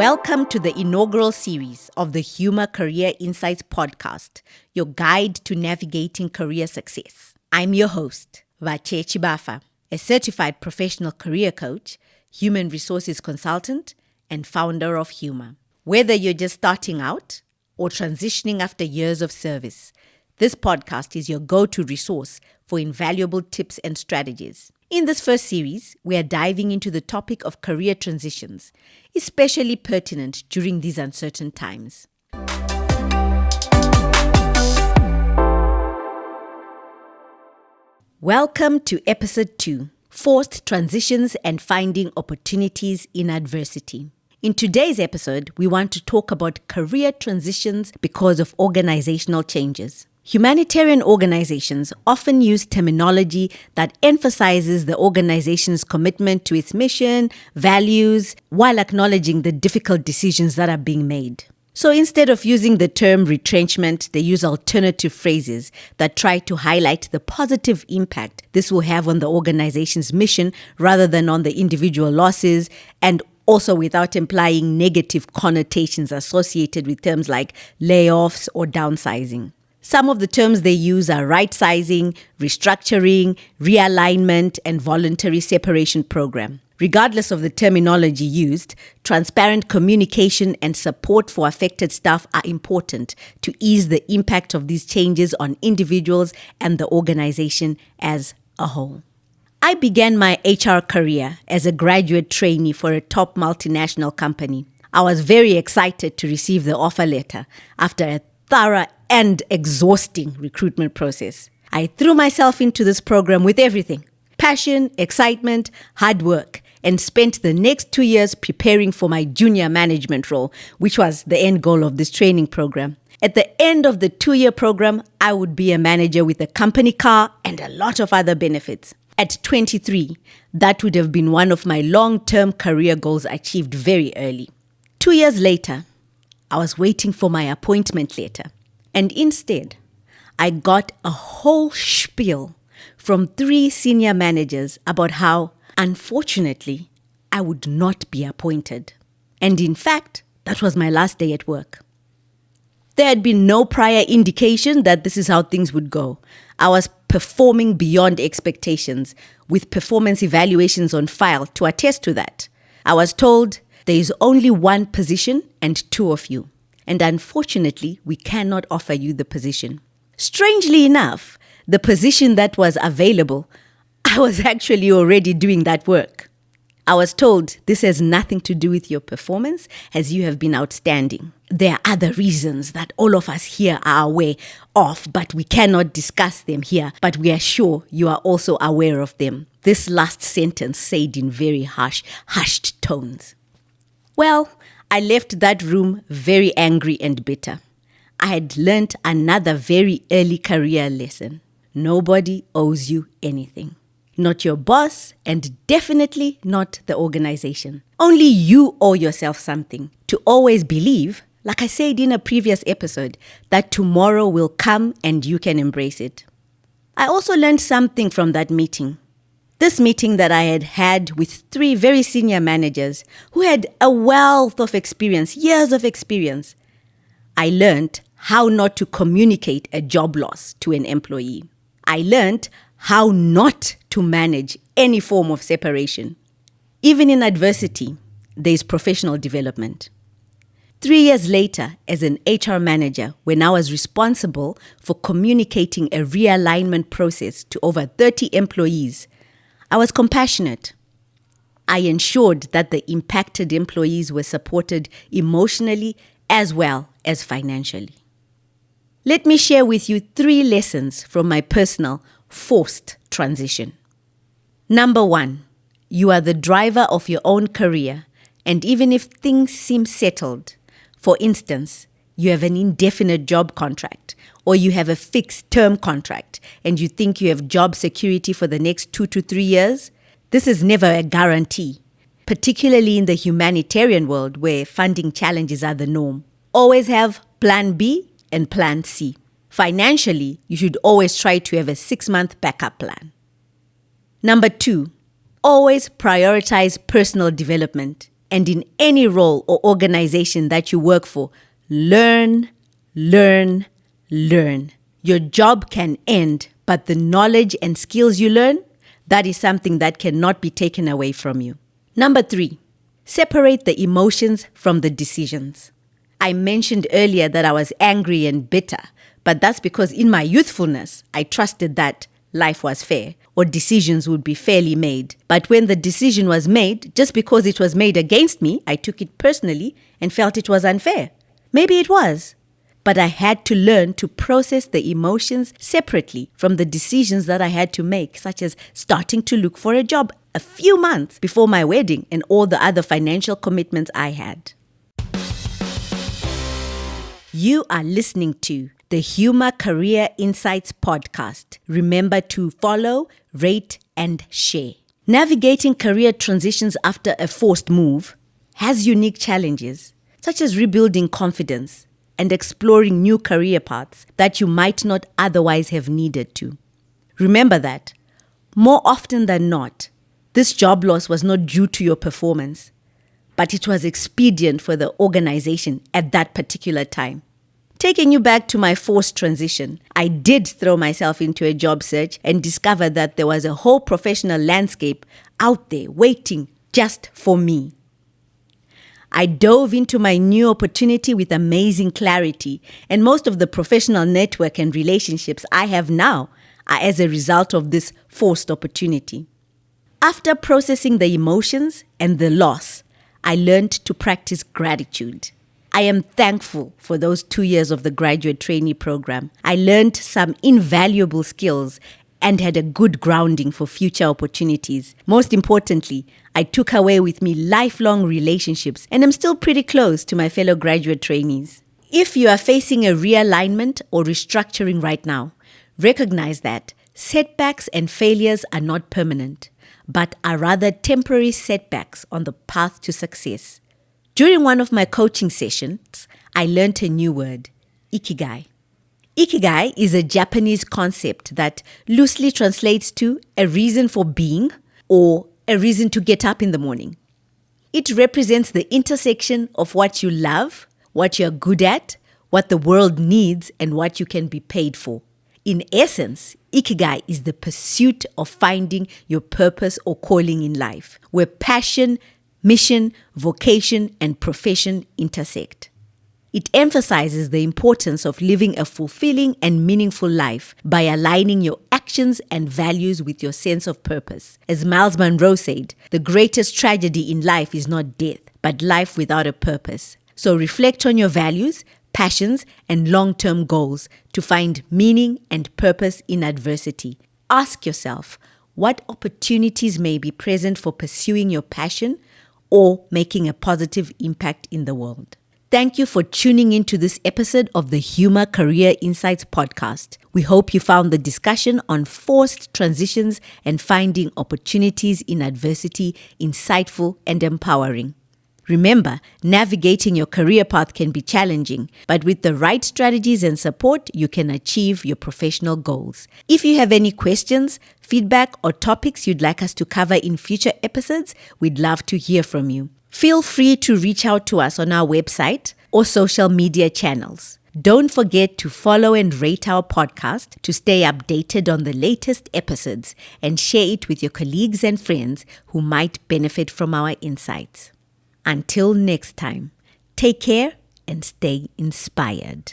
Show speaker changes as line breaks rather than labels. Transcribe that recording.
Welcome to the inaugural series of the HUMHR Career Insights podcast, your guide to navigating career success. I'm your host, Vache Chibafa, a certified professional career coach, human resources consultant, and founder of HUMHR. Whether you're just starting out or transitioning after years of service, this podcast is your go-to resource for invaluable tips and strategies. In this first series, we are diving into the topic of career transitions, especially pertinent during these uncertain times. Welcome to Episode 2, Forced Transitions and Finding Opportunities in Adversity. In today's episode, we want to talk about career transitions because of organizational changes. Humanitarian organizations often use terminology that emphasizes the organization's commitment to its mission, values, while acknowledging the difficult decisions that are being made. So instead of using the term retrenchment, they use alternative phrases that try to highlight the positive impact this will have on the organization's mission rather than on the individual losses, and also without implying negative connotations associated with terms like layoffs or downsizing. Some of the terms they use are right-sizing, restructuring, realignment, and voluntary separation program. Regardless of the terminology used, transparent communication and support for affected staff are important to ease the impact of these changes on individuals and the organization as a whole. I began my HR career as a graduate trainee for a top multinational company. I was very excited to receive the offer letter after a thorough and exhausting recruitment process. I threw myself into this program with everything: passion, excitement, hard work, and spent the next 2 years preparing for my junior management role, which was the end goal of this training program. At the end of the 2-year program, I would be a manager with a company car and a lot of other benefits. At 23, that would have been one of my long-term career goals achieved very early. 2 years later, I was waiting for my appointment letter. And instead, I got a whole spiel from 3 senior managers about how, unfortunately, I would not be appointed. And in fact, that was my last day at work. There had been no prior indication that this is how things would go. I was performing beyond expectations, with performance evaluations on file to attest to that. I was told there is only one position and 2 of you. And unfortunately, we cannot offer you the position. Strangely enough, the position that was available, I was actually already doing that work. I was told this has nothing to do with your performance, as you have been outstanding. There are other reasons that all of us here are aware of, but we cannot discuss them here, but we are sure you are also aware of them. This last sentence said in very hushed tones. Well, I left that room very angry and bitter. I had learnt another very early career lesson. Nobody owes you anything. Not your boss, and definitely not the organization. Only you owe yourself something. To always believe, like I said in a previous episode, that tomorrow will come and you can embrace it. I also learned something from that meeting. This meeting that I had had with 3 very senior managers who had a wealth of experience, years of experience. I learned how not to communicate a job loss to an employee. I learned how not to manage any form of separation. Even in adversity, there is professional development. 3 years later, as an HR manager, when I was responsible for communicating a realignment process to over 30 employees, I was compassionate. I ensured that the impacted employees were supported emotionally as well as financially. Let me share with you 3 lessons from my personal forced transition. Number 1, you are the driver of your own career, and even if things seem settled, for instance, you have an indefinite job contract, or you have a fixed term contract and you think you have job security for the next 2 to 3 years, this is never a guarantee, particularly in the humanitarian world where funding challenges are the norm. Always have plan B and plan C. Financially, you should always try to have a 6-month backup plan. Number 2, always prioritize personal development. and in any role or organization that you work for, learn, learn, learn. Your job can end, but the knowledge and skills you learn, that is something that cannot be taken away from you. Number 3, separate the emotions from the decisions. I mentioned earlier that I was angry and bitter, but that's because in my youthfulness, I trusted that life was fair or decisions would be fairly made. But when the decision was made, just because it was made against me, I took it personally and felt it was unfair. Maybe it was. But I had to learn to process the emotions separately from the decisions that I had to make, such as starting to look for a job a few months before my wedding and all the other financial commitments I had. You are listening to the HUMHR Career Insights podcast. Remember to follow, rate, and share. Navigating career transitions after a forced move has unique challenges, such as rebuilding confidence and exploring new career paths that you might not otherwise have needed to. Remember that, more often than not, this job loss was not due to your performance, but it was expedient for the organization at that particular time. Taking you back to my forced transition, I did throw myself into a job search and discover that there was a whole professional landscape out there waiting just for me. I dove into my new opportunity with amazing clarity, and most of the professional network and relationships I have now are as a result of this forced opportunity. After processing the emotions and the loss, I learned to practice gratitude. I am thankful for those 2 years of the graduate trainee program. I learned some invaluable skills and had a good grounding for future opportunities. Most importantly, I took away with me lifelong relationships and am still pretty close to my fellow graduate trainees. If you are facing a realignment or restructuring right now, recognize that setbacks and failures are not permanent, but are rather temporary setbacks on the path to success. During one of my coaching sessions, I learned a new word, ikigai. Ikigai is a Japanese concept that loosely translates to a reason for being or a reason to get up in the morning. It represents the intersection of what you love, what you're good at, what the world needs, and what you can be paid for. In essence, ikigai is the pursuit of finding your purpose or calling in life, where passion, mission, vocation, and profession intersect. It emphasizes the importance of living a fulfilling and meaningful life by aligning your actions and values with your sense of purpose. As Miles Monroe said, the greatest tragedy in life is not death, but life without a purpose. So reflect on your values, passions, and long-term goals to find meaning and purpose in adversity. Ask yourself, what opportunities may be present for pursuing your passion or making a positive impact in the world? Thank you for tuning into this episode of the HUMHR Career Insights podcast. We hope you found the discussion on forced transitions and finding opportunities in adversity insightful and empowering. Remember, navigating your career path can be challenging, but with the right strategies and support, you can achieve your professional goals. If you have any questions, feedback, or topics you'd like us to cover in future episodes, we'd love to hear from you. Feel free to reach out to us on our website or social media channels. Don't forget to follow and rate our podcast to stay updated on the latest episodes and share it with your colleagues and friends who might benefit from our insights. Until next time, take care and stay inspired.